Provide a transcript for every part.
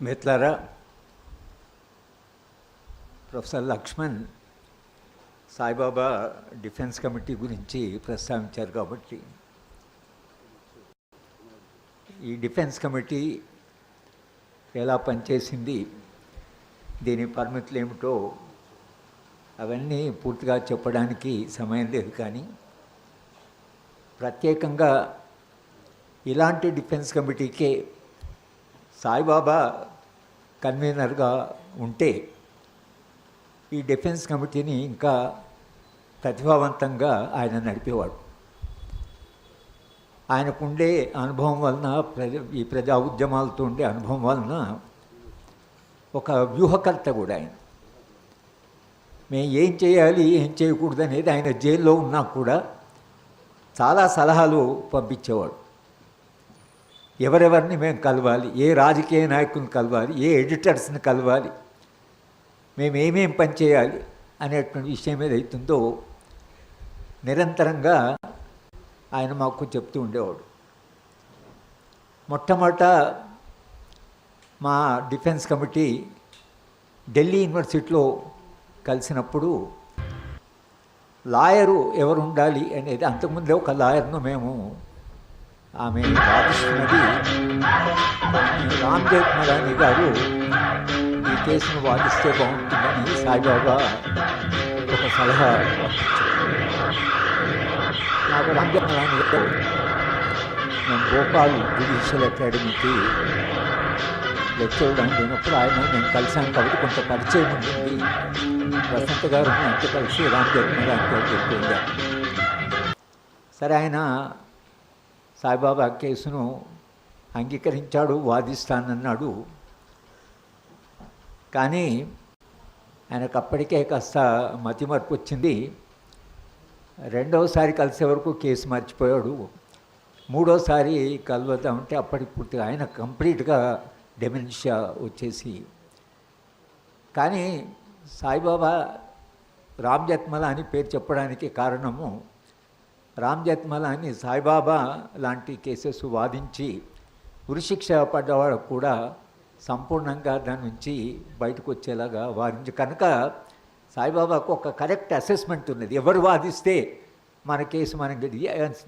మిత్రులారా, professor Lakshman Saibaba defence committee గురించి ప్రస్తావించారు. కాబట్టి ఈ డిఫెన్స్ కమిటీ ఎలా పనిచేసింది, దీని పరిమితులు ఏమిటో అవన్నీ పూర్తిగా చెప్పడానికి సమయం లేదు. కానీ ప్రత్యేకంగా ఇలాంటి డిఫెన్స్ కమిటీకే సాయిబాబా కన్వీనర్గా ఉంటే ఈ డిఫెన్స్ కమిటీని ఇంకా ప్రతిభావంతంగా ఆయన నడిపేవాడు. ఆయనకుండే అనుభవం వలన, ఈ ప్రజా ఉద్యమాలతో ఉండే అనుభవం వలన ఒక వ్యూహకర్త కూడా ఆయన. మేము ఏం చేయాలి, ఏం చేయకూడదు అనేది ఆయన జైల్లో ఉన్నా కూడా చాలా సలహాలు పంపించేవాడు. ఎవరెవరిని మేము కలవాలి, ఏ రాజకీయ నాయకులను కలవాలి, ఏ ఎడిటర్స్ని కలవాలి, మేము ఏమేం పని చేయాలి అనేటువంటి విషయం ఏదైతుందో నిరంతరంగా ఆయన మాకు చెప్తూ ఉండేవాడు. మొట్టమొదట మా డిఫెన్స్ కమిటీ ఢిల్లీ యూనివర్సిటీలో కలిసినప్పుడు లాయరు ఎవరు ఉండాలి అనేది, అంతకుముందే ఒక లాయర్ను మేము ఆమె వాదిస్తున్నది రామ్ జేఠ్మలానీ గారు ఈ కేసును వాదిస్తే బాగుంటుందని సాయిబాబా ఒక సలహా నాకు. రామ్ జేఠ్మలానీ గారు నేను భోపాల్ జ్యుడిషియల్ అకాడమీకి లెక్చర్ అయినప్పుడు ఆయన నేను కలిశాను కాబట్టి కొంత పరిచయం ఉంటుంది. వసంత గారు అంతా కలిసి రామ్ జేఠ్మలానీ గారికి వెళ్ళాను. సరే, ఆయన సాయిబాబా కేసును అంగీకరించాడు, వాదిస్తానన్నాడు. కానీ ఆయనకు అప్పటికే కాస్త మతిమరుపు వచ్చింది. రెండవసారి కలిసే వరకు కేసు మర్చిపోయాడు. మూడోసారి కలవద్దామంటే అప్పటికి పూర్తిగా ఆయన కంప్లీట్గా డెమెన్షియా వచ్చేసి. కానీ సాయిబాబా రామ్ జేఠ్మలానీ పేరు చెప్పడానికి కారణము, రామ్ జేఠ్మలానీ సాయిబాబా లాంటి కేసెస్ వాదించి ఉరిశిక్ష పడ్డవాడు కూడా సంపూర్ణంగా దాని నుంచి బయటకు వచ్చేలాగా వాదించి కనుక సాయిబాబాకు ఒక కరెక్ట్ అసెస్మెంట్ ఉన్నది. ఎవరు వాదిస్తే మన కేసు మనకి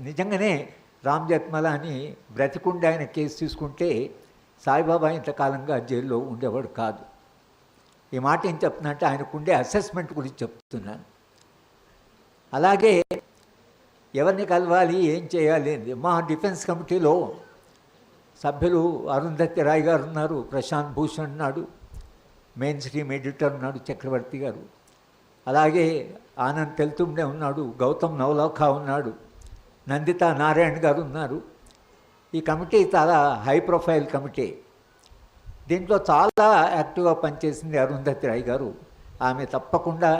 నిజంగానే రామ్ జేఠ్మలానీ బ్రతికుండి ఆయన కేసు తీసుకుంటే సాయిబాబా ఇంతకాలంగా జైల్లో ఉండేవాడు కాదు. ఈ మాట ఏం చెప్తున్నంటే ఆయనకుండే అసెస్మెంట్ గురించి చెప్తున్నాను. అలాగే ఎవరిని కలవాలి, ఏం చేయాలి అని మా డిఫెన్స్ కమిటీలో సభ్యులు అరుంధతి రాయ్ గారు ఉన్నారు, ప్రశాంత్ భూషణ్ ఉన్నాడు, మెయిన్ స్ట్రీమ్ ఎడిటర్ ఉన్నాడు చక్రవర్తి గారు, అలాగే ఆనంద్ తెల్తుండే ఉన్నాడు, గౌతమ్ నవలాఖా ఉన్నాడు, నందితా నారాయణ గారు ఉన్నారు. ఈ కమిటీ చాలా హై ప్రొఫైల్ కమిటీ. దీంట్లో చాలా యాక్టివ్గా పనిచేసింది అరుంధతి రాయ్ గారు. ఆమె తప్పకుండా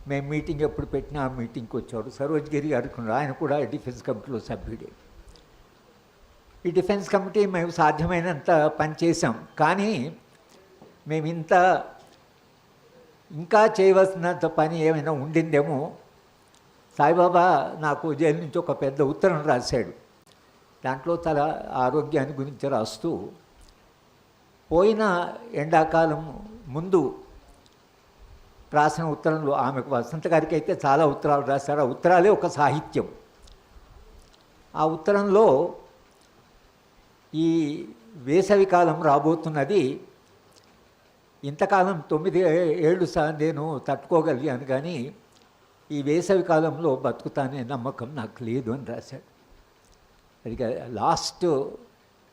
మేము మీటింగ్ ఎప్పుడు పెట్టినా ఆ మీటింగ్కి వచ్చాడు. సరోజ్గిరి గారికి ఆయన కూడా డిఫెన్స్ కమిటీలో సభ్యుడే. ఈ డిఫెన్స్ కమిటీ మేము సాధ్యమైనంత పనిచేసాం. కానీ మేము ఇంకా చేయవలసినంత పని ఏమైనా ఉండిందేమో. సాయిబాబా నాకు జైలు నుంచి ఒక పెద్ద ఉత్తరం రాశాడు. దాంట్లో తన ఆరోగ్యాన్ని గురించి రాస్తూ, పోయిన ఎండాకాలం ముందు రాసిన ఉత్తరంలో, ఆమెకు వసంత గారికి అయితే చాలా ఉత్తరాలు రాశారు. ఆ ఉత్తరాలే ఒక సాహిత్యం. ఆ ఉత్తరంలో ఈ వేసవికాలం రాబోతున్నది, ఇంతకాలం 9 ఏళ్ళు నేను తట్టుకోగలిగాను, కానీ ఈ వేసవికాలంలో బతుకుతానే నమ్మకం నాకు లేదు అని రాశాడు. అది లాస్ట్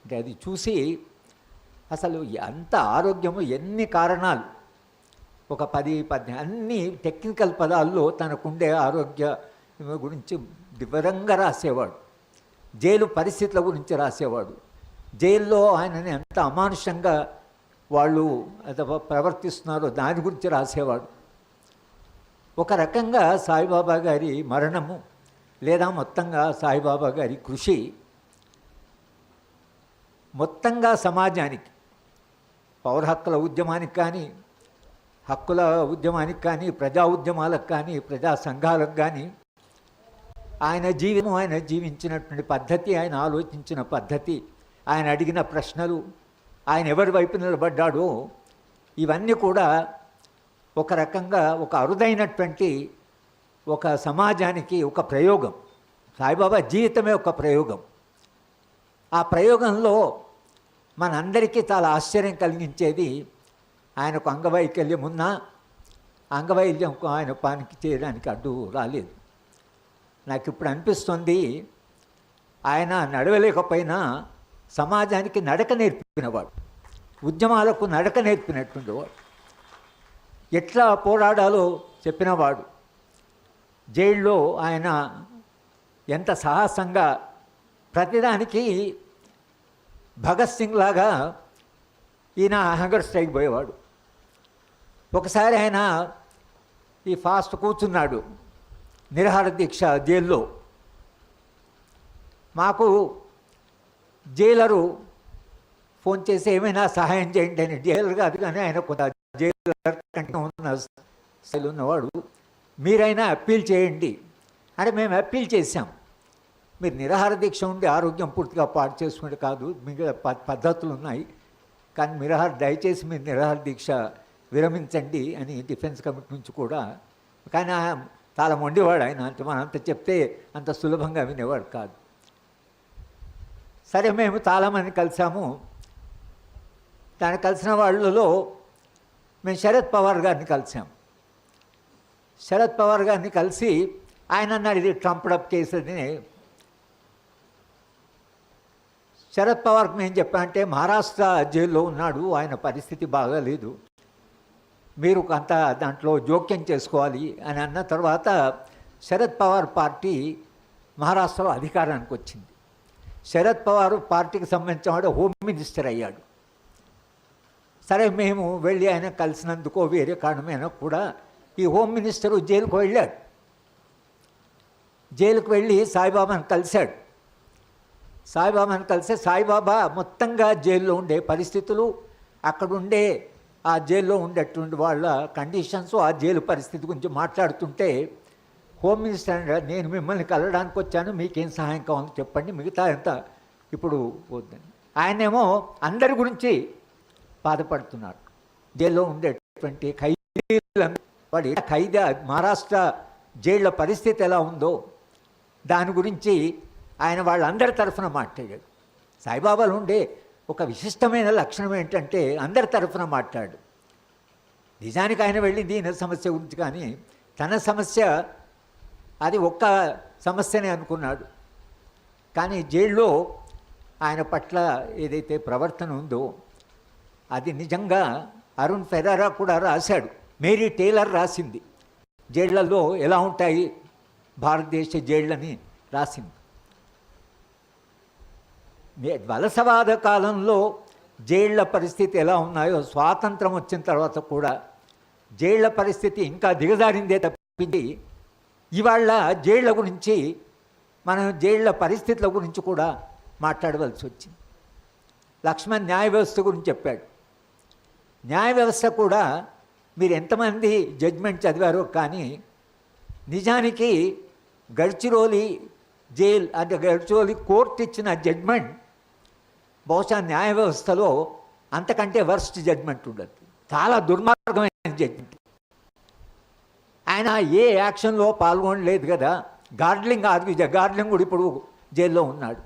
అంటే అది చూసి అసలు ఎంత ఆరోగ్యము, ఎన్ని కారణాలు, ఒక 10 అన్ని టెక్నికల్ పదాల్లో తనకుండే ఆరోగ్య గురించి వివరంగా రాసేవాడు. జైలు పరిస్థితుల గురించి రాసేవాడు. జైల్లో ఆయనని ఎంత అమానుషంగా వాళ్ళు ప్రవర్తిస్తున్నారో దాని గురించి రాసేవాడు. ఒక రకంగా సాయిబాబా గారి మరణము లేదా మొత్తంగా సాయిబాబా గారి కృషి మొత్తంగా సమాజానికి, పౌర హక్కుల ఉద్యమానికి కానీ, హక్కుల ఉద్యమానికి కానీ, ప్రజా ఉద్యమాలకు కానీ, ప్రజా సంఘాలకు కానీ ఆయన జీవించినటువంటి పద్ధతి, ఆయన ఆలోచించిన పద్ధతి, ఆయన అడిగిన ప్రశ్నలు, ఆయన ఎవరి వైపు నిలబడ్డాడో ఇవన్నీ కూడా ఒక రకంగా ఒక అరుదైనటువంటి ఒక సమాజానికి ఒక ప్రయోగం. సాయిబాబా జీవితమే ఒక ప్రయోగం. ఆ ప్రయోగంలో మనందరికీ చాలా ఆశ్చర్యం కలిగించేది, ఆయనకు అంగవైకల్యం ఉన్నా అంగవైకల్యం ఆయన పనికి చేయడానికి అడ్డు రాలేదు. నాకు ఇప్పుడు అనిపిస్తుంది, ఆయన నడవలేకపోయినా సమాజానికి నడక నేర్పినవాడు, ఉద్యమాలకు నడక నేర్పినటువంటి వాడు, ఎట్లా పోరాడాలో చెప్పినవాడు. జైల్లో ఆయన ఎంత సాహసంగా ప్రతిదానికి భగత్ సింగ్ లాగా ఈయన హంగర్ స్ట్రైక్ పోయేవాడు. ఒకసారి ఆయన ఈ ఫాస్ట్ కూర్చున్నాడు నిరాహార దీక్ష జైల్లో. మాకు జైలరు ఫోన్ చేసి ఏమైనా సహాయం చేయండి అని. జైలర్ కాదు కానీ ఆయన కొంత జైలర్ కంటే ఉన్న స్థాయిలో ఉన్నవాడు. మీరైనా అప్పీల్ చేయండి అంటే మేము అప్పీల్ చేశాం. మీరు నిరాహార దీక్ష ఉండి ఆరోగ్యం పూర్తిగా పాడు చేసుకుంటే కాదు, మిగతా పద్ధతులు ఉన్నాయి, కానీ దయచేసి మీరు నిరాహార దీక్ష విరమించండి అని డిఫెన్స్ కమిటీ నుంచి కూడా. కానీ చాలా మొండివాడు ఆయన. అంటే మనం అంత చెప్తే అంత సులభంగా వినేవాడు కాదు. సరే మేము చాలామంది కలిసాము. దాన్ని కలిసిన వాళ్ళలో మేము శరద్ పవార్ గారిని కలిసాము. శరద్ పవార్ గారిని కలిసి ఆయన అన్నాడు ఇది ట్రంప్డ్ అప్ కేసు అని. శరద్ పవార్కి మేము చెప్పామంటే మహారాష్ట్ర జైల్లో ఉన్నాడు, ఆయన పరిస్థితి బాగాలేదు, మీరు కొంత దాంట్లో జోక్యం చేసుకోవాలి అని అన్న తర్వాత శరద్ పవార్ పార్టీ మహారాష్ట్రలో అధికారానికి వచ్చింది. శరద్ పవార్ పార్టీకి సంబంధించిన వాడు హోమ్ మినిస్టర్ అయ్యాడు. సరే మేము వెళ్ళి ఆయన కలిసినందుకో వేరే కారణమైనా కూడా ఈ హోమ్ మినిస్టరు జైలుకు వెళ్ళాడు. జైలుకు వెళ్ళి సాయిబాబాను కలిశాడు. సాయిబాబాను కలిస్తే సాయిబాబా మొత్తంగా జైల్లో ఉండే పరిస్థితులు, అక్కడుండే ఆ జైల్లో ఉండేటువంటి వాళ్ళ కండిషన్స్, ఆ జైలు పరిస్థితి గురించి మాట్లాడుతుంటే హోమ్ మినిస్టర్ నేను మిమ్మల్ని కలవడానికి వచ్చాను, మీకేం సహాయం కావాలో చెప్పండి, మిగతా ఎంత ఇప్పుడు వద్దని. ఆయనేమో అందరి గురించి బాధపడుతున్నాడు. జైల్లో ఉండేటువంటి ఖైదీలు, వాడి ఖైదీ మహారాష్ట్ర జైళ్ళ పరిస్థితి ఎలా ఉందో దాని గురించి ఆయన వాళ్ళందరి తరఫున మాట్లాడాడు. సాయిబాబాలో ఉండే ఒక విశిష్టమైన లక్షణం ఏంటంటే అందరి తరఫున మాట్లాడు. నిజానికి ఆయన వెళ్ళింది ఈయన సమస్య గురించి, కానీ తన సమస్య అది ఒక్క సమస్యనే అనుకున్నాడు. కానీ జైల్లో ఆయన పట్ల ఏదైతే ప్రవర్తన ఉందో అది నిజంగా అరుణ్ ఫెరారా కూడా రాశాడు, మేరీ టేలర్ రాసింది, జైళ్లలో ఎలా ఉంటాయి భారతదేశ జైళ్ళని రాసింది. వలసవాద కాలంలో జైళ్ల పరిస్థితి ఎలా ఉన్నాయో స్వాతంత్రం వచ్చిన తర్వాత కూడా జైళ్ల పరిస్థితి ఇంకా దిగజారిందే తప్పింది. ఇవాళ జైళ్ల గురించి మనం జైళ్ల పరిస్థితుల గురించి కూడా మాట్లాడవలసి వచ్చింది. లక్ష్మణ్ న్యాయ వ్యవస్థ గురించి చెప్పాడు. న్యాయ వ్యవస్థ కూడా మీరు ఎంతమంది జడ్జ్మెంట్ చదివారో కానీ నిజానికి గడ్చిరోలి జైల్ అంటే గడ్చిరోలి కోర్టు ఇచ్చిన జడ్జ్మెంట్ బహుశా న్యాయ వ్యవస్థలో అంతకంటే వర్స్ట్ జడ్జ్మెంట్ ఉండదు. చాలా దుర్మార్గమైన జడ్జ్మెంట్. ఆయన ఏ యాక్షన్లో పాల్గొనలేదు కదా. గార్డ్లింగ్ గార్డ్లింగ్ కూడా ఇప్పుడు జైల్లో ఉన్నాడు,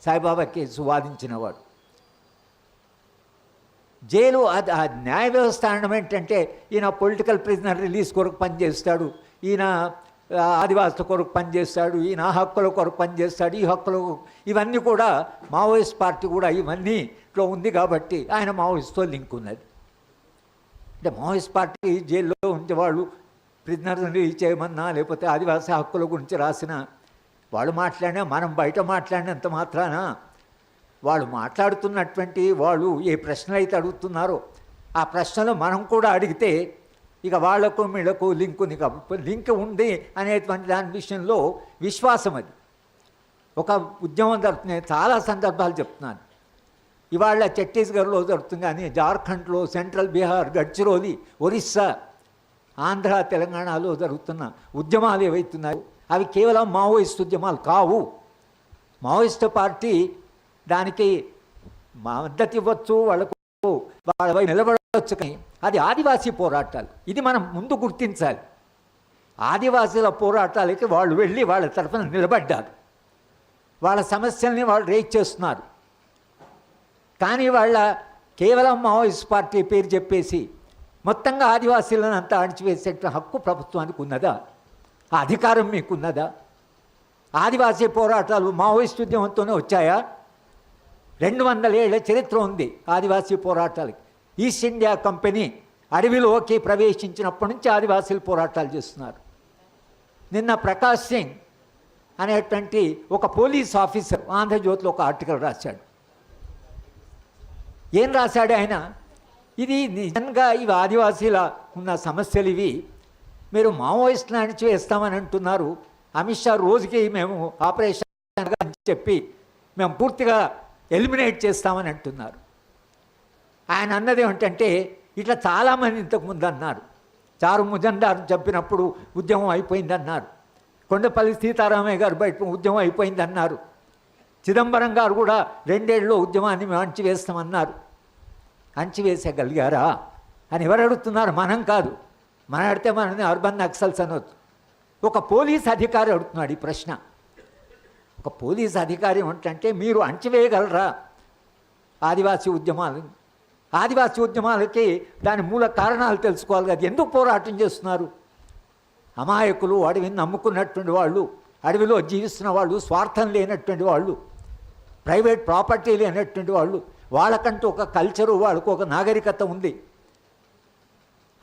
సాయిబాబా కేసు వాదించినవాడు. జైలు ఆ న్యాయ వ్యవస్థ అనడం ఏంటంటే ఈయన పొలిటికల్ ప్రిజనర్ రిలీజ్ కొరకు పనిచేస్తాడు, ఈయన ఆదివాసుల కొరకు పనిచేస్తాడు, ఈయన హక్కుల కొరకు పనిచేస్తాడు, ఈ హక్కులు ఇవన్నీ కూడా మావోయిస్ట్ పార్టీ కూడా ఇవన్నీలో ఉంది కాబట్టి ఆయన మావోయిస్ట్తో లింక్ ఉన్నది. అంటే మావోయిస్ట్ పార్టీ జైల్లో ఉంచేవాళ్ళు ప్రిజనర్ని రిలీజ్ చేయమన్నా లేకపోతే ఆదివాసీ హక్కుల గురించి రాసిన వాళ్ళు మాట్లాడినా మనం బయట మాట్లాడినంత మాత్రాన వాళ్ళు మాట్లాడుతున్నటువంటి వాళ్ళు ఏ ప్రశ్నలు అయితే అడుగుతున్నారో ఆ ప్రశ్నలు మనం కూడా అడిగితే ఇక వాళ్లకు వీళ్లకు లింక్ ఉంది అనేటువంటి దాని విషయంలో విశ్వాసం. అది ఒక ఉద్యమం జరుగుతుంది. చాలా సందర్భాలు చెప్తున్నాను. ఇవాళ ఛత్తీస్గఢ్లో జరుగుతుంది, కానీ జార్ఖండ్లో, సెంట్రల్ బీహార్, గడ్చిరోలి, ఒరిస్సా, ఆంధ్ర, తెలంగాణలో జరుగుతున్న ఉద్యమాలు ఏవైతున్నాయో అవి కేవలం మావోయిస్ట్ ఉద్యమాలు కావు. మావోయిస్ట్ పార్టీ దానికి మద్దతు ఇవ్వచ్చు, వాళ్ళకు వాళ్ళ వైపు నిలబడవచ్చు, కానీ అది ఆదివాసీ పోరాటాలు. ఇది మనం ముందు గుర్తించాలి. ఆదివాసీల పోరాటాలకి వాళ్ళు వెళ్ళి వాళ్ళ తరఫున నిలబడ్డారు, వాళ్ళ సమస్యల్ని వాళ్ళు రేజ్ చేస్తున్నారు. కానీ వాళ్ళ కేవలం మావోయిస్ట్ పార్టీ పేరు చెప్పేసి మొత్తంగా ఆదివాసీలను అంతా అణిచివేసే హక్కు ప్రభుత్వానికి ఉన్నదా? ఆ అధికారం మీకున్నదా? ఆదివాసీ పోరాటాలు మావోయిస్ట్ ఉద్యమంతోనే వచ్చాయా? 200 ఏళ్ల చరిత్ర ఉంది ఆదివాసీ పోరాటాలకి. ఈస్ట్ ఇండియా కంపెనీ అడవిలోకి ప్రవేశించినప్పటి నుంచి ఆదివాసీలు పోరాటాలు చేస్తున్నారు. నిన్న ప్రకాష్ సింగ్ అనేటువంటి ఒక పోలీస్ ఆఫీసర్ ఆంధ్రజ్యోతిలో ఒక ఆర్టికల్ రాశాడు. ఏం రాశాడు ఆయన? ఇది నిజంగా ఇవి ఆదివాసీల ఉన్న సమస్యలు, ఇవి మీరు మావోయిస్టులను అణిచివేస్తామని అంటున్నారు. అమిత్ షా రోజుకి మేము ఆపరేషన్ అని చెప్పి మేము పూర్తిగా ఎలిమినేట్ చేస్తామని అంటున్నారు. ఆయన అన్నది ఏమిటంటే, ఇట్లా చాలామంది ఇంతకుముందు అన్నారు. చారు ముజందార్ చెప్పినప్పుడు ఉద్యమం అయిపోయిందన్నారు. కొండపల్లి సీతారామయ్య గారు బయట ఉద్యమం అయిపోయిందన్నారు. చిదంబరం గారు కూడా 2 ఏళ్ళలో ఉద్యమాన్ని మేము అణిచివేస్తామన్నారు. అణిచివేసగలిగారా అని ఎవరు అడుగుతున్నారు? మనం కాదు. మనం అడితే మనని అర్బన్ నక్సల్స్ అనొద్దు. ఒక పోలీస్ అధికారి అడుగుతున్నాడు ఈ ప్రశ్న. ఒక పోలీస్ అధికారి ఏమిటంటే, మీరు అణచివేయగలరా ఆదివాసీ ఉద్యమాలు? ఆదివాసీ ఉద్యమాలకి దాని మూల కారణాలు తెలుసుకోవాలి కదా. ఎందుకు పోరాటం చేస్తున్నారు? అమాయకులు, అడవిని నమ్ముకున్నటువంటి వాళ్ళు, అడవిలో జీవిస్తున్న వాళ్ళు, స్వార్థం లేనటువంటి వాళ్ళు, ప్రైవేట్ ప్రాపర్టీ లేనటువంటి వాళ్ళు, వాళ్ళకంటూ ఒక కల్చరు, వాళ్ళకు ఒక నాగరికత ఉంది.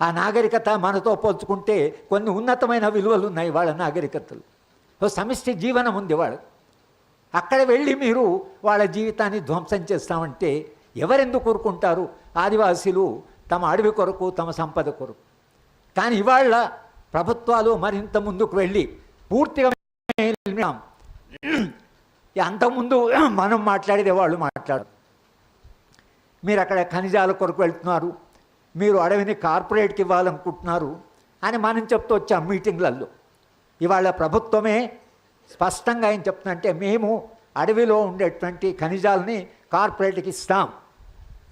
ఆ నాగరికత మనతో పోల్చుకుంటే కొన్ని ఉన్నతమైన విలువలు ఉన్నాయి వాళ్ళ నాగరికతలు. సమిష్టి జీవనం ఉంది వాళ్ళకి. అక్కడ వెళ్ళి మీరు వాళ్ళ జీవితాన్ని ధ్వంసం చేస్తామంటే ఎవరెందుకు కోరుకుంటారు? ఆదివాసీలు తమ అడవి కొరకు, తమ సంపద కొరకు. కానీ ఇవాళ ప్రభుత్వాలు మరింత ముందుకు వెళ్ళి పూర్తిగా అంతకుముందు మనం మాట్లాడేది వాళ్ళు మాట్లాడరు. మీరు అక్కడ ఖనిజాల కొరకు వెళ్తున్నారు, మీరు అడవిని కార్పొరేట్కి ఇవ్వాలనుకుంటున్నారు అని మనం చెప్తూ వచ్చాం మీటింగ్లలో. ఇవాళ ప్రభుత్వమే స్పష్టంగా ఏం చెప్తుందంటే, మేము అడవిలో ఉండేటువంటి ఖనిజాలని కార్పొరేట్కి ఇస్తాం.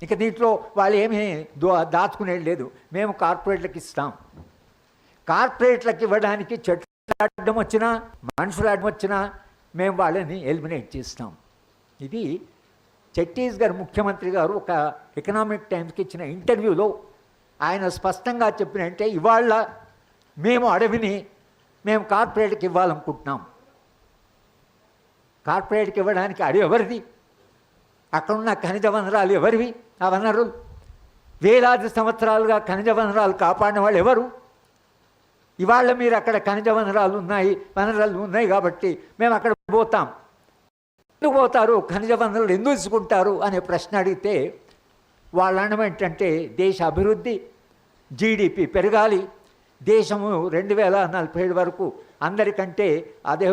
ఇక దీంట్లో వాళ్ళు ఏమీ దాచుకునేది లేదు, మేము కార్పొరేట్లకు ఇస్తాం. కార్పొరేట్లకు ఇవ్వడానికి చెట్లు అడ్డం వచ్చినా, మనుషులు అడ్డం వచ్చినా మేము వాళ్ళని ఎలిమినేట్ చేస్తాం. ఇది ఛత్తీస్గఢ్ ముఖ్యమంత్రి గారు ఒక ఎకనామిక్ టైమ్స్కి ఇచ్చిన ఇంటర్వ్యూలో ఆయన స్పష్టంగా చెప్పినంటే, ఇవాళ మేము అడవిని మేము కార్పొరేట్కి ఇవ్వాలనుకుంటున్నాం. కార్పొరేట్కి ఇవ్వడానికి అడవి ఎవరిది? అక్కడున్న ఖనిజ వనరాలు ఎవరివి? ఆ వనరులు వేలాది సంవత్సరాలుగా ఖనిజ వనరాలు కాపాడిన వాళ్ళు ఎవరు? ఇవాళ మీరు అక్కడ ఖనిజ వనరాలు ఉన్నాయి కాబట్టి మేము అక్కడ పోతాం. ఎందుకు పోతారు? ఖనిజ వనరులు ఎందుకు తీసుకుంటారు అనే ప్రశ్న అడిగితే వాళ్ళ అన్నం ఏంటంటే, దేశ అభివృద్ధి, జీడిపి పెరగాలి, దేశము 2047 వరకు అందరికంటే అదే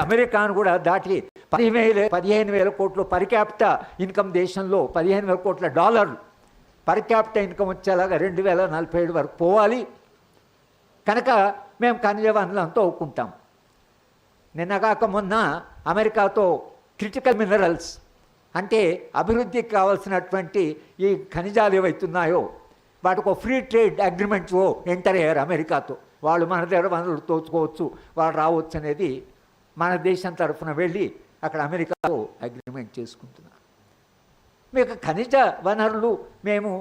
అమెరికాను కూడా దాటి 15,000 కోట్లు పర్ క్యాపిటా ఇన్కమ్, దేశంలో 15,000 కోట్ల డాలర్లు పర్ క్యాపిటా ఇన్కమ్ వచ్చేలాగా 2047 వరకు పోవాలి. కనుక మేము ఖనిజ వనరులంతా ఒప్పుకుంటాం. నిన్నగాక మొన్న అమెరికాతో క్రిటికల్ మినరల్స్ అంటే అభివృద్ధికి కావాల్సినటువంటి ఈ ఖనిజాలు ఏవైతున్నాయో వాటికి ఒక ఫ్రీ ట్రేడ్ అగ్రిమెంట్స్ ఎంటర్ అయ్యారు అమెరికాతో. వాళ్ళు మన దగ్గర వనరులు తోచుకోవచ్చు, వాళ్ళు రావచ్చు అనేది మన దేశం తరఫున వెళ్ళి అక్కడ అమెరికాతో అగ్రిమెంట్ చేసుకుంటున్నారు. మీకు ఖనిజ వనరులు మేము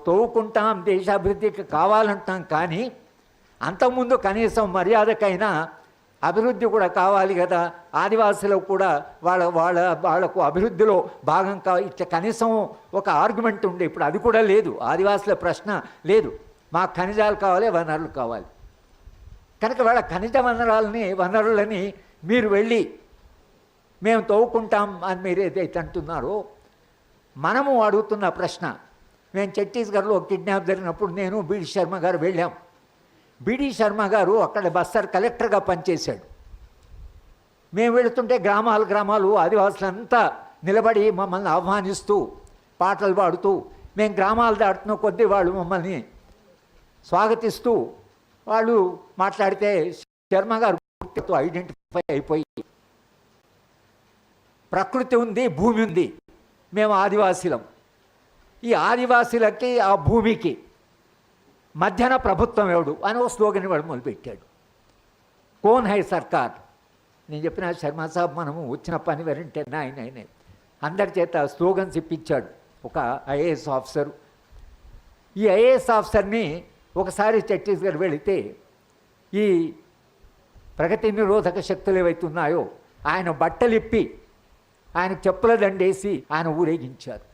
తోవుకుంటాం, దేశాభివృద్ధికి కావాలంటాం. కానీ అంతకుముందు కనీసం మర్యాదకైనా అభివృద్ధి కూడా కావాలి కదా. ఆదివాసులకు కూడా వాళ్ళకు అభివృద్ధిలో భాగం ఇట్లా కనీసం ఒక ఆర్గ్యుమెంట్ ఉండే. ఇప్పుడు అది కూడా లేదు, ఆదివాసుల ప్రశ్న లేదు. మాకు ఖనిజాలు కావాలి, వనరులు కావాలి. కనుక వాళ్ళ ఖనిజ వనరులని మీరు వెళ్ళి మేము తవ్వుకుంటాం అని మీరు ఏదైతే అంటున్నారో, మనము అడుగుతున్న ప్రశ్న, మేము ఛత్తీస్గఢ్లో కిడ్నాప్ జరిగినప్పుడు నేను బిడి శర్మ గారు వెళ్ళాం. బిడి శర్మ గారు అక్కడ బస్తర్ కలెక్టర్గా పనిచేశాడు. మేము వెళుతుంటే గ్రామాలు ఆదివాసులంతా నిలబడి మమ్మల్ని ఆహ్వానిస్తూ పాటలు పాడుతూ, మేము గ్రామాలు దాటుతున్న కొద్దీ వాళ్ళు మమ్మల్ని స్వాగతిస్తూ వాళ్ళు మాట్లాడితే శర్మ గారు ఐడెంటిఫై అయిపోయి, ప్రకృతి ఉంది, భూమి ఉంది, మేము ఆదివాసీలం. ఈ ఆదివాసీలకి ఆ భూమికి మధ్యాహ్న ప్రభుత్వం ఎవడు అని ఒక స్లోగన్ వాడు మొదలుపెట్టాడు. కోన్ హై సర్కార్. నేను చెప్పిన శర్మ సాబ్ మనము వచ్చిన పని వెంటే ఆయన అందరి చేత స్లోగన్స్ ఇప్పించాడు ఒక ఐఏఎస్ ఆఫీసరు. ఈ ఐఏఎస్ ఆఫీసర్ని ఒకసారి ఛత్తీస్గఢ్ వెళితే ఈ ప్రగతి నిరోధక శక్తులు ఏవైతున్నాయో ఆయన బట్టలిప్పి ఆయన చెప్పుల దండేసి ఆయన ఊరేగించారు.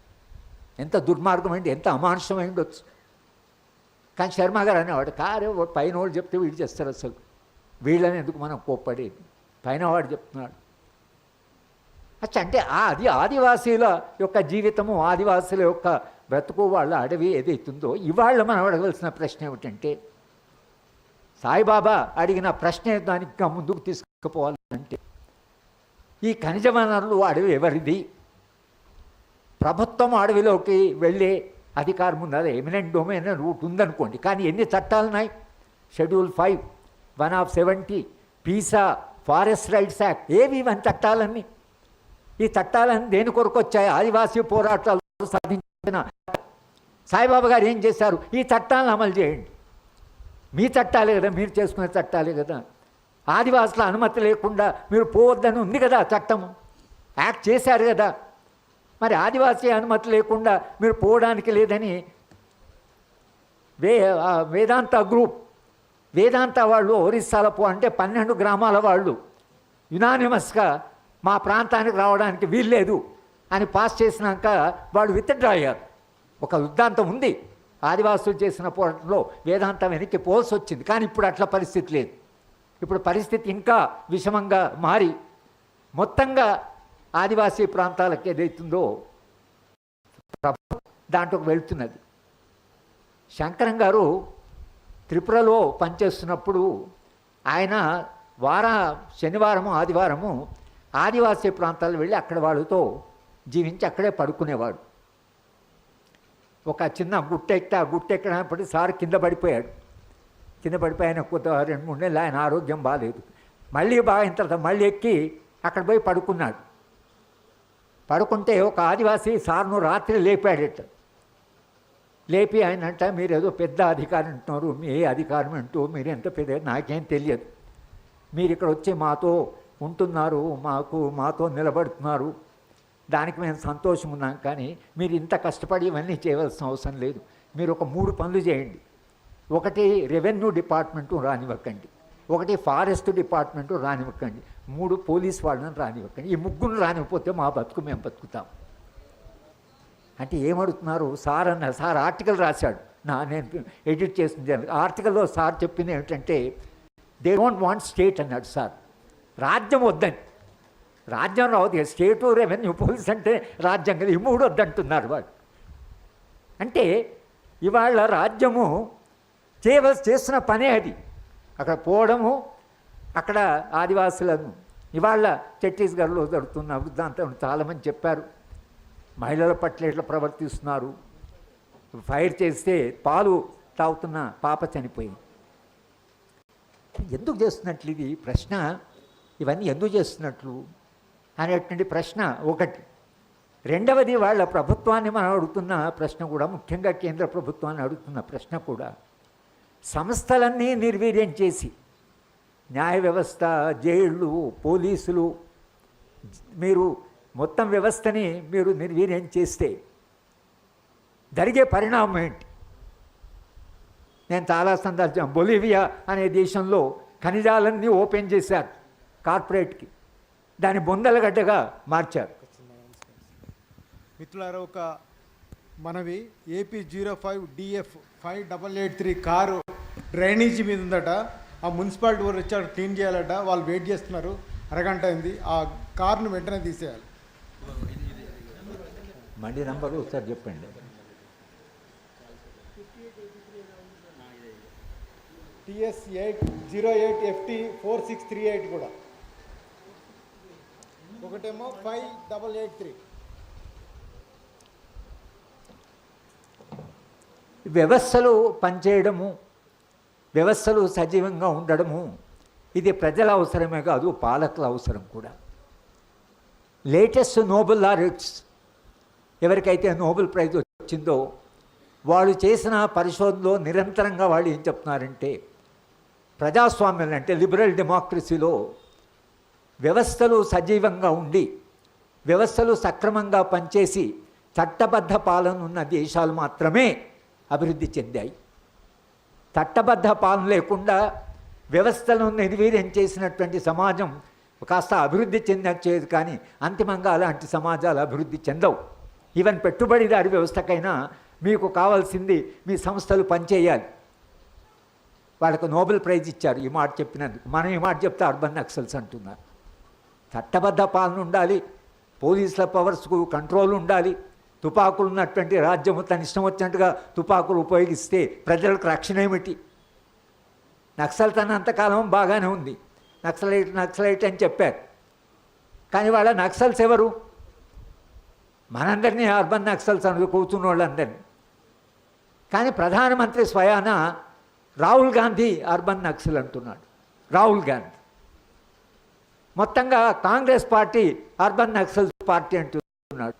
ఎంత దుర్మార్గం అండి, ఎంత అమానుషమై ఉండొచ్చు. కానీ శర్మ గారు అనేవాడు, కారే పైన వాడు చెప్తే వీడు చేస్తారు, అసలు వీళ్ళని ఎందుకు మనం కోప్పడేది, పైన వాడు చెప్తున్నాడు. అచ్చా, అంటే అది ఆదివాసీల యొక్క జీవితము, ఆదివాసీల యొక్క బ్రతుకు, వాళ్ళ అడవి ఏదైతుందో ఇవాళ మనం అడగవలసిన ప్రశ్న ఏమిటంటే, సాయిబాబా అడిగిన ప్రశ్న దానికి ముందుకు తీసుకుపోవాలంటే, ఈ ఖనిజ వనరులు అడవి ఎవరిది? ప్రభుత్వం అడవిలోకి వెళ్ళే అధికారం ఉన్నది, ఎమినెంట్ డొమైన్ రూట్ ఉందనుకోండి. కానీ ఎన్ని చట్టాలు ఉన్నాయి? Schedule 5, 1/70, Pisa, forest rights act, ఏవి ఇవన్నీ చట్టాలన్నీ? ఈ చట్టాలన్నీ దేని కొరకు వచ్చాయి? ఆదివాసీ పోరాటాలు సాధించిన సాయిబాబా గారు ఏం చేశారు? ఈ చట్టాలను అమలు చేయండి. మీ చట్టాలే కదా, మీరు చేసుకునే చట్టాలే కదా. ఆదివాసుల అనుమతి లేకుండా మీరు పోవద్దని ఉంది కదా చట్టము, యాక్ట్ చేశారు కదా. మరి ఆదివాసీ అనుమతి లేకుండా మీరు పోవడానికి లేదని వేదాంత గ్రూప్, వేదాంత వాళ్ళు ఒరిస్సాలో 12 గ్రామాల వాళ్ళు యునానిమస్గా మా ప్రాంతానికి రావడానికి వీల్లేదు అని పాస్ చేసినాక వాళ్ళు విత్డ్రా అయ్యారు. ఒక వృత్తాంతం ఉంది, ఆదివాసులు చేసిన పోరాటంలో వేదాంతం వెనక్కి పోల్సి వచ్చింది. కానీ ఇప్పుడు అట్లా పరిస్థితి లేదు. ఇప్పుడు పరిస్థితి ఇంకా విషమంగా మారి మొత్తంగా ఆదివాసీ ప్రాంతాలకు ఏదైతుందో దాంట్లోకి వెళ్తున్నది. శంకరం గారు త్రిపురలో పనిచేస్తున్నప్పుడు ఆయన శనివారము ఆదివారము ఆదివాసీ ప్రాంతాలు వెళ్ళి అక్కడ వాళ్ళతో జీవించి అక్కడే పడుకునేవాడు. ఒక చిన్న గుట్టెక్కి, ఆ గుట్టెక్కడప్పటికీ సార్ కింద పడిపోయాడు. కింద పడిపోయి ఆయన 2-3 నెలలు ఆయన ఆరోగ్యం బాగాలేదు. మళ్ళీ బాగా తర్వాత మళ్ళీ ఎక్కి అక్కడ పోయి పడుకున్నాడు. పడుకుంటే ఒక ఆదివాసీ సార్ను రాత్రి లేపాడట. లేపి ఆయన అంట, మీరు ఏదో పెద్ద అధికారం అంటున్నారు, మీ ఏ అధికారం అంటూ మీరు ఎంత పెద్ద నాకేం తెలియదు, మీరు ఇక్కడ వచ్చి మాతో ఉంటున్నారు, మాతో నిలబడుతున్నారు, దానికి మేము సంతోషం ఉన్నాం. కానీ మీరు ఇంత కష్టపడి ఇవన్నీ చేయవలసిన అవసరం లేదు. మీరు ఒక 3 పనులు చేయండి. ఒకటి రెవెన్యూ డిపార్ట్మెంటు రానివ్వకండి, ఒకటి ఫారెస్ట్ డిపార్ట్మెంటు రానివ్వకండి, 3 పోలీస్ వాళ్ళని రానివ్వకండి. ఈ 3 రానివ్వకపోతే మా బతుకు మేము బతుకుతాం అంటే ఏమడుగుతున్నారు? సార్ అన్నారు. సార్ ఆర్టికల్ రాశాడు, నేను ఎడిట్ చేసింది. ఆర్టికల్లో సార్ చెప్పింది ఏమిటంటే, దే డోంట్ వాంట్ స్టేట్ అన్నాడు సార్. రాజ్యం వద్దని, రాజ్యం రావద్దు, స్టేటు రెవెన్యూ పోలీస్ అంటే రాజ్యం కదా, ఈ 3 వద్దంటున్నారు వాళ్ళు. అంటే ఇవాళ రాజ్యము చేస్తున్న పనే అది. అక్కడ పోవడము, అక్కడ ఆదివాసులను ఇవాళ ఛత్తీస్గఢ్లో జరుగుతున్న వృత్తాంతం చాలామంది చెప్పారు. మహిళల పట్ల ఎట్లా ప్రవర్తిస్తున్నారు, ఫైర్ చేస్తే పాలు తాగుతున్న పాప చనిపోయింది. ఎందుకు చేస్తున్నట్లు ఇది ప్రశ్న, ఇవన్నీ ఎందుకు చేస్తున్నట్లు అనేటువంటి ప్రశ్న ఒకటి. రెండవది, వాళ్ళ ప్రభుత్వాన్ని మనం అడుగుతున్న ప్రశ్న కూడా, ముఖ్యంగా కేంద్ర ప్రభుత్వాన్ని అడుగుతున్న ప్రశ్న కూడా, సంస్థలన్నీ నిర్వీర్యం చేసి న్యాయ వ్యవస్థ, జైళ్ళు, పోలీసులు, మీరు మొత్తం వ్యవస్థని మీరు నిర్వీర్యం చేస్తే జరిగే పరిణామం ఏంటి? నేను చాలా సందర్భం, బొలివియా అనే దేశంలో ఖనిజాలన్నీ ఓపెన్ చేశారు కార్పొరేట్కి, దాన్ని బొందలగడ్డగా మార్చారు. మిత్రులారా, ఒక మనవి, ఏపీ 05DF 5883 కారు డ్రైనేజీ మీద ఉందట. ఆ మున్సిపాలిటీ వారు వచ్చారు, క్లీన్ చేయాలట. వాళ్ళు వెయిట్ చేస్తున్నారు, అరగంట అయింది. ఆ కార్ను వెంటనే తీసేయాలి. మండి నంబరు ఒకసారి చెప్పండి. TS 08FT 4638 కూడా, ఒకటేమో 5883. వ్యవస్థలు పనిచేయడము, వ్యవస్థలు సజీవంగా ఉండడము, ఇది ప్రజల అవసరమే కాదు, పాలకుల అవసరం కూడా. లేటెస్ట్ నోబెల్ లారెట్స్ ఎవరికైతే నోబెల్ ప్రైజ్ వచ్చిందో వాళ్ళు చేసిన పరిశోధనలో నిరంతరంగా వాళ్ళు ఏం చెప్తున్నారంటే ప్రజాస్వామ్యం అంటే లిబరల్ డెమోక్రసీలో వ్యవస్థలు సజీవంగా ఉండి వ్యవస్థలు సక్రమంగా పనిచేసి చట్టబద్ధ పాలన ఉన్న దేశాలు మాత్రమే అభివృద్ధి చెందాయి. చట్టబద్ధ పాలన లేకుండా వ్యవస్థలను నిర్వీర్యం చేసినటువంటి సమాజం కాస్త అభివృద్ధి చెందచ్చేది, కానీ అంతిమంగా అలాంటి సమాజాలు అభివృద్ధి చెందవు. ఈవెన్ పెట్టుబడిదారి వ్యవస్థకైనా మీకు కావాల్సింది మీ సంస్థలు పనిచేయాలి. వాళ్ళకు నోబెల్ ప్రైజ్ ఇచ్చారు ఈ మాట చెప్పినందుకు. మనం ఈ మాట చెప్తే అర్బన్ నక్సల్స్ అంటున్నారు. చట్టబద్ధ పాలన ఉండాలి, పోలీసుల పవర్స్కు కంట్రోల్ ఉండాలి. తుపాకులు ఉన్నటువంటి రాజ్యము తన ఇష్టం వచ్చినట్టుగా తుపాకులు ఉపయోగిస్తే ప్రజలకు రక్షణ ఏమిటి? నక్సల్ తనంతకాలం బాగానే ఉంది, నక్సలైట్ అని చెప్పారు. కానీ వాళ్ళ నక్సల్స్ ఎవరు? మనందరినీ అర్బన్ నక్సల్స్ అని కూర్చున్న వాళ్ళందరినీ. కానీ ప్రధానమంత్రి స్వయాన రాహుల్ గాంధీ అర్బన్ నక్సల్ అంటున్నాడు. రాహుల్ గాంధీ మొత్తంగా Congress party urban Naxal party అంటున్నాడు.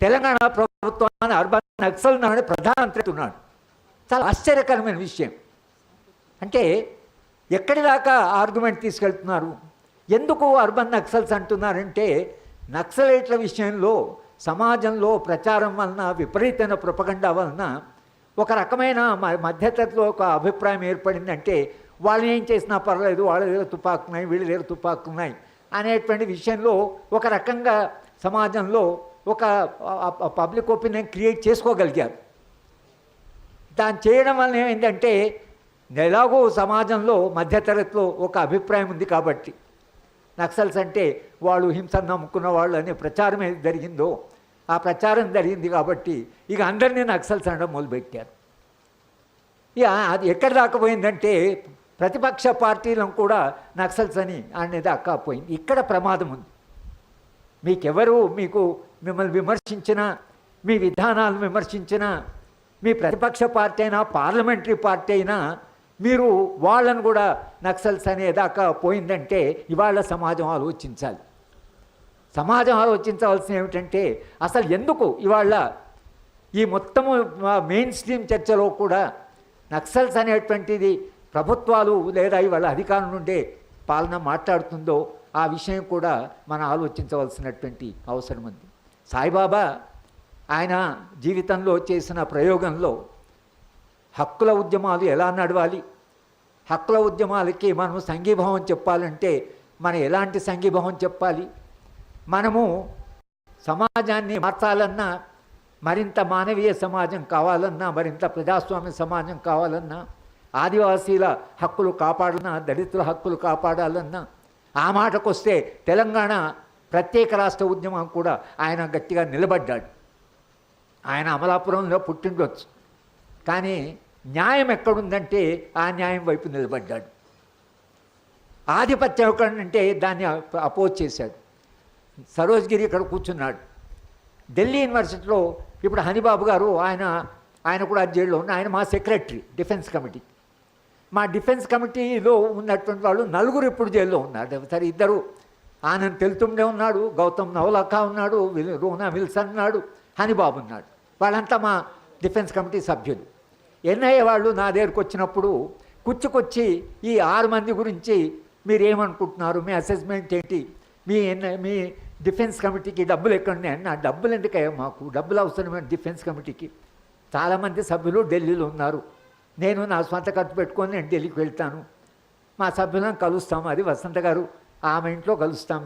తెలంగాణ ప్రభుత్వాన్ని అర్బన్ నక్సల్ అని ప్రధానమంత్రి అంటున్నాడు. చాలా ఆశ్చర్యకరమైన విషయం. అంటే ఎక్కడి దాకా ఆర్గ్యుమెంట్ తీసుకెళ్తున్నారు? ఎందుకు అర్బన్ నక్సల్స్ అంటున్నారంటే నక్సలైట్ల విషయంలో సమాజంలో ప్రచారం వలన, విపరీతమైన ప్రొపగండా వలన ఒక రకమైన మధ్యతరగతిలో ఒక అభిప్రాయం ఏర్పడిందంటే వాళ్ళు ఏం చేసినా పర్లేదు, వాళ్ళ దగ్గర తుపాకున్నాయి, వీళ్ళ దగ్గర తుపాకున్నాయి అనేటువంటి విషయంలో ఒక రకంగా సమాజంలో ఒక పబ్లిక్ ఒపీనియన్ క్రియేట్ చేసుకోగలిగారు. దాన్ని చేయడం వలన ఏమైందంటే ఎలాగో సమాజంలో మధ్యతరగతిలో ఒక అభిప్రాయం ఉంది కాబట్టి నక్సల్స్ అంటే వాళ్ళు హింసను నమ్ముకున్న వాళ్ళు అనే ప్రచారం ఏది జరిగిందో ఆ ప్రచారం జరిగింది కాబట్టి ఇక అందరినీ నక్సల్స్ అనడం మొదలుపెట్టారు. ఇక అది ఎక్కడ దాకా పోయిందంటే ప్రతిపక్ష పార్టీలను కూడా నక్సల్స్ అని అనే దాకా పోయింది. ఇక్కడ ప్రమాదం ఉంది. మీకెవరు మిమ్మల్ని విమర్శించినా, మీ విధానాలను విమర్శించినా, మీ ప్రతిపక్ష పార్టీ అయినా పార్లమెంటరీ పార్టీ అయినా మీరు వాళ్ళను కూడా నక్సల్స్ అనేదాకా పోయిందంటే ఇవాళ సమాజం ఆలోచించాలి. సమాజం ఆలోచించవలసిన ఏమిటంటే అసలు ఎందుకు ఇవాళ ఈ మొత్తము మెయిన్ స్ట్రీమ్ చర్చలో కూడా నక్సల్స్ అనేటువంటిది ప్రభుత్వాలు లేదా ఇవాళ అధికారం నుండే పాలన మాట్లాడుతుందో ఆ విషయం కూడా మనం ఆలోచించవలసినటువంటి అవసరం ఉంది. సాయిబాబా ఆయన జీవితంలో చేసిన ప్రయోగంలో హక్కుల ఉద్యమాలు ఎలా నడవాలి, హక్కుల ఉద్యమాలకి మనం సంఘీభావం చెప్పాలంటే మనం ఎలాంటి సంఘీభావం చెప్పాలి, మనము సమాజాన్ని మార్చాలన్నా, మరింత మానవీయ సమాజం కావాలన్నా, మరింత ప్రజాస్వామ్య సమాజం కావాలన్నా, ఆదివాసీల హక్కులు కాపాడాలన్నా, దళితుల హక్కులు కాపాడాలన్నా, ఆ మాటకొస్తే తెలంగాణ ప్రత్యేక రాష్ట్ర ఉద్యమం కూడా ఆయన గట్టిగా నిలబడ్డాడు. ఆయన అమలాపురంలో పుట్టిండొచ్చు, కానీ న్యాయం ఎక్కడుందంటే ఆ న్యాయం వైపు నిలబడ్డాడు. ఆధిపత్యం ఎక్కడంటే దాన్ని అపోజ్ చేశాడు. సరోజ్గిరి ఇక్కడ కూర్చున్నాడు. ఢిల్లీ యూనివర్సిటీలో ఇప్పుడు హనీబాబు గారు ఆయన కూడా జైల్లో ఉన్న, ఆయన మా సెక్రటరీ డిఫెన్స్ కమిటీ. మా డిఫెన్స్ కమిటీలో ఉన్నటువంటి వాళ్ళు 4 ఇప్పుడు జైల్లో ఉన్నారు. సరే, 2 ఆనంద్ తెలుతుండే ఉన్నాడు, గౌతమ్ నవలఖా ఉన్నాడు, రోనా విల్సన్ ఉన్నాడు, హనీబాబు ఉన్నాడు. వాళ్ళంతా మా డిఫెన్స్ కమిటీ సభ్యులు. ఎన్ఐఏ వాళ్ళు నా దగ్గరకు వచ్చినప్పుడు కూర్చుకొచ్చి ఈ 6 మంది గురించి మీరేమనుకుంటున్నారు, మీ అసెస్మెంట్ ఏంటి, మీ డిఫెన్స్ కమిటీకి డబ్బులు ఎక్కడున్నాయి అన్న. డబ్బులు ఎందుకయ్యా, మాకు డబ్బులు అవసరమైన డిఫెన్స్ కమిటీకి చాలామంది సభ్యులు ఢిల్లీలో ఉన్నారు, నేను నా సొంత ఖర్చు పెట్టుకొని నేను ఢిల్లీకి వెళ్తాను, మా సభ్యులను కలుస్తాము, అది వసంత గారు ఆమె ఇంట్లో కలుస్తాం,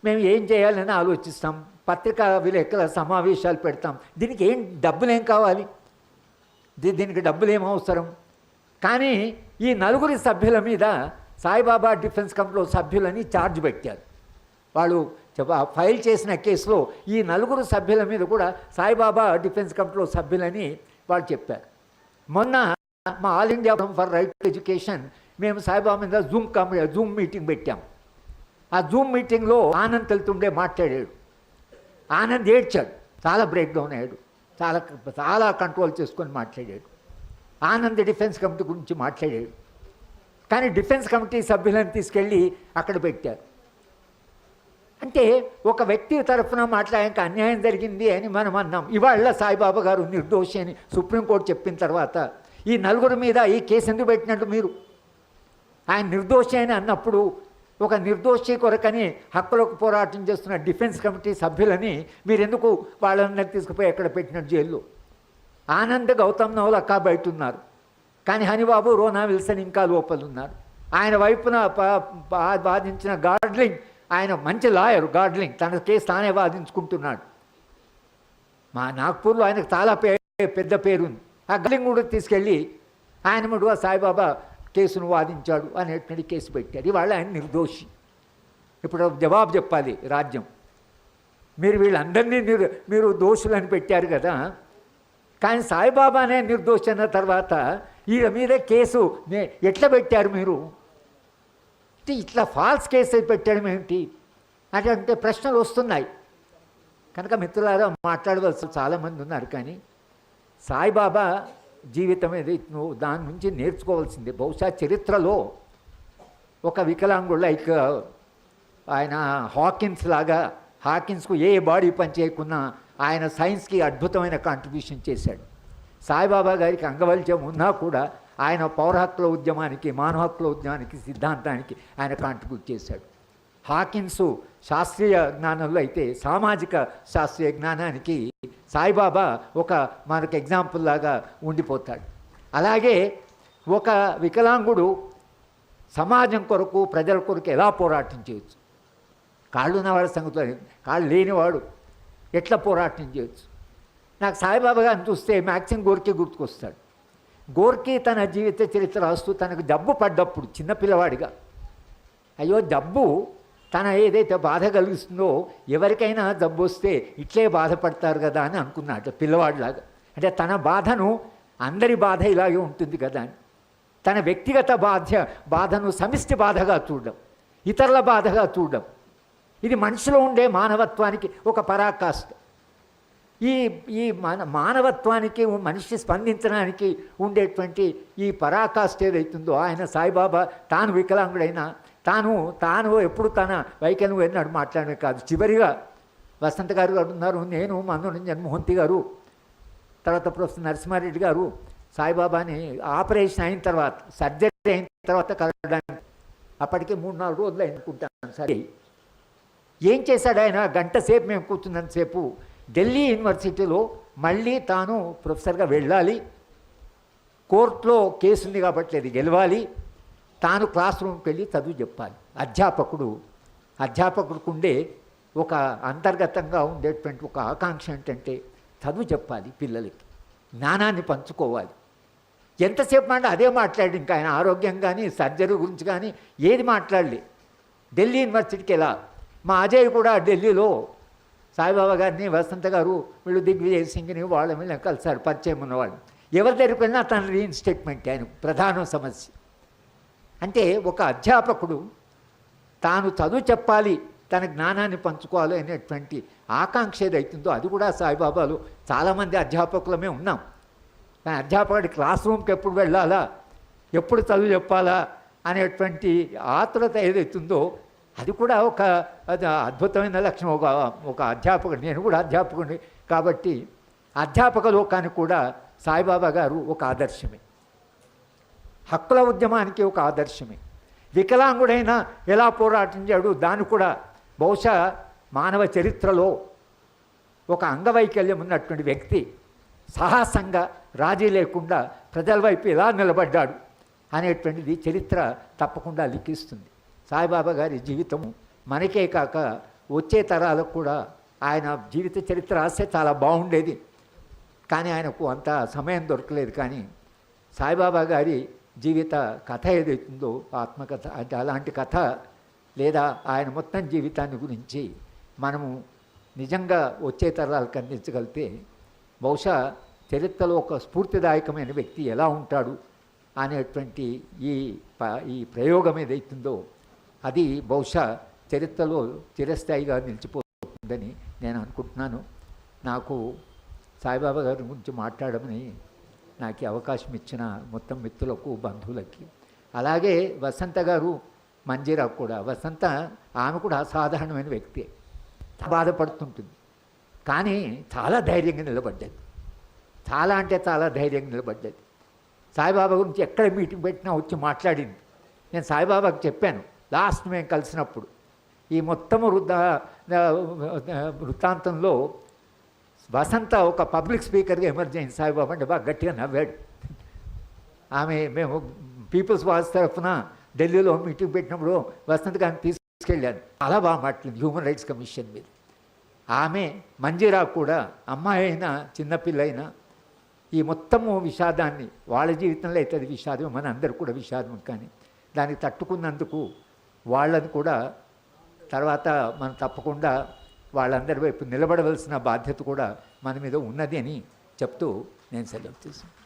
మేము ఏం చేయాలని ఆలోచిస్తాం, పత్రికా విలేకరుల సమావేశాలు పెడతాం. దీనికి ఏం డబ్బులు ఏం కావాలి, దీనికి డబ్బులు ఏం అవసరం? కానీ ఈ 4 సభ్యుల మీద సాయిబాబా డిఫెన్స్ కమిటీలో సభ్యులని ఛార్జ్ పెట్టారు. వాళ్ళు ఫైల్ చేసిన కేసులో ఈ 4 సభ్యుల మీద కూడా సాయిబాబా డిఫెన్స్ కమిటీలో సభ్యులని వాళ్ళు చెప్పారు. మొన్న మా all India for right to education మేము సాయిబాబా మీద జూమ్ మీటింగ్ పెట్టాం. ఆ జూమ్ మీటింగ్లో ఆనంద్ తెలుతుండే మాట్లాడాడు. ఆనంద్ ఏడ్చాడు, చాలా బ్రేక్ డౌన్ అయ్యాడు, చాలా కంట్రోల్ చేసుకొని మాట్లాడాడు. ఆనంద్ డిఫెన్స్ కమిటీ గురించి మాట్లాడాడు. కానీ డిఫెన్స్ కమిటీ సభ్యులను తీసుకెళ్ళి అక్కడ పెట్టారు. అంటే ఒక వ్యక్తి తరఫున మాట్లాడాక అన్యాయం జరిగింది అని మనం అన్నాం. ఇవాళ సాయిబాబా గారు నిర్దోషి అని సుప్రీంకోర్టు చెప్పిన తర్వాత ఈ నలుగురి మీద ఈ కేసు ఎందుకు పెట్టినట్టు మీరు? ఆయన నిర్దోషి అని అన్నప్పుడు ఒక నిర్దోషి కొరకని హక్కులకు పోరాటం చేస్తున్న డిఫెన్స్ కమిటీ సభ్యులని మీరు ఎందుకు వాళ్ళందరినీ తీసుకుపోయి ఎక్కడ పెట్టినట్టు జైల్లో? ఆనంద్ గౌతమ్ నవలక్క బయట ఉన్నారు, కానీ హనిబాబు రోనా విల్సన్ ఇంకా లోపల ఉన్నారు. ఆయన వైపున వాదించిన గార్డ్లింగ్, ఆయన మంచి లాయర్ గార్డ్లింగ్, తన కేసు తానే వాదించుకుంటున్నాడు. మా నాగ్పూర్లో ఆయనకు చాలా పెద్ద పేరుంది. ఆ గార్డ్లింగ్ కూడా తీసుకెళ్ళి ఆయన ముడుగా సాయిబాబా కేసును వాదించాడు అనేటువంటి కేసు పెట్టారు. ఇవాళ ఆయన నిర్దోషి. ఇప్పుడు జవాబు చెప్పాలి రాజ్యం. మీరు వీళ్ళందరినీ మీరు దోషులని పెట్టారు కదా, కానీ సాయిబాబానే నిర్దోషి అన్న తర్వాత వీళ్ళ మీద కేసు ఎట్లా పెట్టారు మీరు? ఇట్లా ఫాల్స్ కేసు పెట్టడం ఏమిటి అంటే ప్రశ్నలు వస్తున్నాయి. కనుక మిత్రులారా, మాట్లాడవలసి చాలామంది ఉన్నారు, కానీ సాయిబాబా జీవితం ఏది నువ్వు దాని నుంచి నేర్చుకోవాల్సిందే. బహుశా చరిత్రలో ఒక వికలాంగుడు లైక్ ఆయన హాకిన్స్ లాగా, హాకిన్స్కు ఏ బాడీ పని చేయకున్నా ఆయన సైన్స్కి అద్భుతమైన కాంట్రిబ్యూషన్ చేశాడు. సాయిబాబా గారికి అంగవైకల్యం ఉన్నా కూడా ఆయన పౌర హక్కుల ఉద్యమానికి, మానవ హక్కుల ఉద్యమానికి, సిద్ధాంతానికి ఆయన కాంట్రిబ్యూట్ చేశాడు. హాకిన్స్ శాస్త్రీయ జ్ఞానంలో అయితే సామాజిక శాస్త్రీయ జ్ఞానానికి సాయిబాబా ఒక మనకు ఎగ్జాంపుల్ లాగా ఉండిపోతాడు. అలాగే ఒక వికలాంగుడు సమాజం కొరకు, ప్రజల కొరకు ఎలా పోరాటం చేయొచ్చు? కాళ్ళు ఉన్నవాడి సంగతి, కాళ్ళు లేనివాడు ఎట్లా పోరాటం చేయొచ్చు? నాకు సాయిబాబా గారిని చూస్తే మ్యాక్సిమ్ గోర్కీ గుర్తుకొస్తాడు. గోర్కీ తన జీవిత చరిత్ర రాస్తూ తనకు జబ్బు పడ్డప్పుడు చిన్నపిల్లవాడిగా, అయ్యో జబ్బు తన ఏదైతే బాధ కలిగిస్తుందో, ఎవరికైనా జబ్బు వస్తే ఇట్లే బాధపడతారు కదా అని అనుకున్నాడు పిల్లవాడిలాగా. అంటే తన బాధను, అందరి బాధ ఇలాగే ఉంటుంది కదా అని, తన వ్యక్తిగత బాధను సమిష్టి బాధగా చూడడం, ఇతరుల బాధగా చూడడం, ఇది మనిషిలో ఉండే మానవత్వానికి ఒక పరాకాష్ఠ. ఈ మానవత్వానికి, మనిషి స్పందించడానికి ఉండేటువంటి ఈ పరాకాష్ఠ ఏదైతుందో, ఆయన సాయిబాబా తాను వికలాంగుడైనా తాను ఎప్పుడు తన వైకల్యం ఎన్నడు మాట్లాడమే కాదు. చివరిగా వసంత గారు ఉన్నారు, నేను, మన్నురంజన్ మోహంతి గారు, తర్వాత ప్రొఫెసర్ నరసింహారెడ్డి గారు సాయిబాబాని ఆపరేషన్ అయిన తర్వాత, సర్జరీ అయిన తర్వాత కలవడానికి అప్పటికే 3-4 రోజులు అనుకుంటాను. సరే, ఏం చేశాడు ఆయన? గంట సేపు మేము కూర్చున్నంతసేపు ఢిల్లీ యూనివర్సిటీలో మళ్ళీ తాను ప్రొఫెసర్గా వెళ్ళాలి, కోర్టులో కేసు ఉంది కాబట్టి అది గెలవాలి, తాను క్లాస్ రూమ్కి వెళ్ళి చదువు చెప్పాలి. అధ్యాపకుడికి ఉండే ఒక అంతర్గతంగా ఉండేటువంటి ఒక ఆకాంక్ష ఏంటంటే చదువు చెప్పాలి, పిల్లలకి జ్ఞానాన్ని పంచుకోవాలి. ఎంతసేపు అంటే అదే మాట్లాడి, ఇంకా ఆయన ఆరోగ్యం కానీ సర్జరీ గురించి కానీ ఏది మాట్లాడలే. ఢిల్లీ యూనివర్సిటీకి ఎలా, మా అజయ్ కూడా ఢిల్లీలో సాయిబాబా గారిని, వసంత గారు, వీళ్ళు దిగ్విజయ్ సింగ్ని వాళ్ళ మీద కలిసారు, పరిచయం ఉన్నవాళ్ళు. ఎవరి దగ్గరికి వెళ్ళినా తన రీఇన్స్టేట్మెంట్ ఆయన ప్రధాన సమస్య. అంటే ఒక అధ్యాపకుడు తాను చదువు చెప్పాలి, తన జ్ఞానాన్ని పంచుకోవాలి అనేటువంటి ఆకాంక్ష ఏదైతుందో అది కూడా సాయిబాబాలో చాలామంది అధ్యాపకులమే ఉన్నాం. కానీ అధ్యాపకుడి క్లాస్ రూమ్కి ఎప్పుడు వెళ్ళాలా, ఎప్పుడు చదువు చెప్పాలా అనేటువంటి ఆతురత ఏదైతుందో అది కూడా ఒక అద్భుతమైన లక్షణం. ఒక అధ్యాపకుడు, నేను కూడా అధ్యాపకుడిని కాబట్టి అధ్యాపక లోకానికి కూడా సాయిబాబా గారు ఒక ఆదర్శమే, హక్కుల ఉద్యమానికి ఒక ఆదర్శమే. వికలాంగుడైనా ఎలా పోరాటం చేయడు, దాన్ని కూడా బహుశా మానవ చరిత్రలో ఒక అంగవైకల్యం ఉన్నటువంటి వ్యక్తి సాహసంగా, రాజీ లేకుండా ప్రజల వైపు ఎలా నిలబడ్డాడు అనేటువంటిది చరిత్ర తప్పకుండా లిఖిస్తుంది. సాయిబాబా గారి జీవితం మనకే కాక వచ్చే తరాలకు కూడా ఆయన జీవిత చరిత్ర రాస్తే చాలా బాగుండేది, కానీ ఆయనకు అంత సమయం దొరకలేదు. కానీ సాయిబాబా గారి జీవిత కథ ఏదైతుందో, ఆత్మకథ అంటే అలాంటి కథ, లేదా ఆయన మొత్తం జీవితాన్ని గురించి మనము నిజంగా వచ్చే తరాలకు అందించగలిగితే బహుశా చరిత్రలో ఒక స్ఫూర్తిదాయకమైన వ్యక్తి ఎలా ఉంటాడు అనేటువంటి ఈ ప్రయోగం ఏదైతుందో అది బహుశా చరిత్రలో చిరస్థాయిగా నిలిచిపోతుందని నేను అనుకుంటున్నాను. నాకు సాయిబాబా గారి గురించి మాట్లాడమని నాకు అవకాశం ఇచ్చిన మొత్తం మిత్రులకు, బంధువులకి, అలాగే వసంత గారు మంజీరా కూడా వసంత ఆమె కూడా అసాధారణమైన వ్యక్తి, బాధపడుతుంటుంది. కానీ చాలా ధైర్యంగా నిలబడ్డది, చాలా అంటే చాలా ధైర్యంగా నిలబడ్డది. సాయిబాబా గురించి ఎక్కడ మీటింగ్ పెట్టినా వచ్చి మాట్లాడింది. నేను సాయిబాబాకి చెప్పాను లాస్ట్ మేము కలిసినప్పుడు, ఈ మొత్తము వృత్తాంతంలో వసంత ఒక పబ్లిక్ స్పీకర్గా ఎమర్జ్ అయింది. సాయిబాబా అంటే బాగా గట్టిగా నవ్వాడు. మేము పీపుల్స్ వాయిస్ తరఫున ఢిల్లీలో మీటింగ్ పెట్టినప్పుడు వసంత గారిని తీసుకెళ్ళాను. చాలా బాగా మాట్లాడింది హ్యూమన్ రైట్స్ కమిషన్ మీద. ఆమె మంజీరా కూడా అమ్మాయి అయినా చిన్నపిల్ల అయినా ఈ మొత్తము విషాదాన్ని, వాళ్ళ జీవితంలో అయితే అది విషాదం, మన అందరు కూడా విషాదం, కానీ దానికి తట్టుకున్నందుకు వాళ్ళని కూడా తర్వాత మనం తప్పకుండా వాళ్ళందరి వైపు నిలబడవలసిన బాధ్యత కూడా మన మీద ఉన్నది అని చెప్తూ నేను సెలవు తీసుకున్నాను.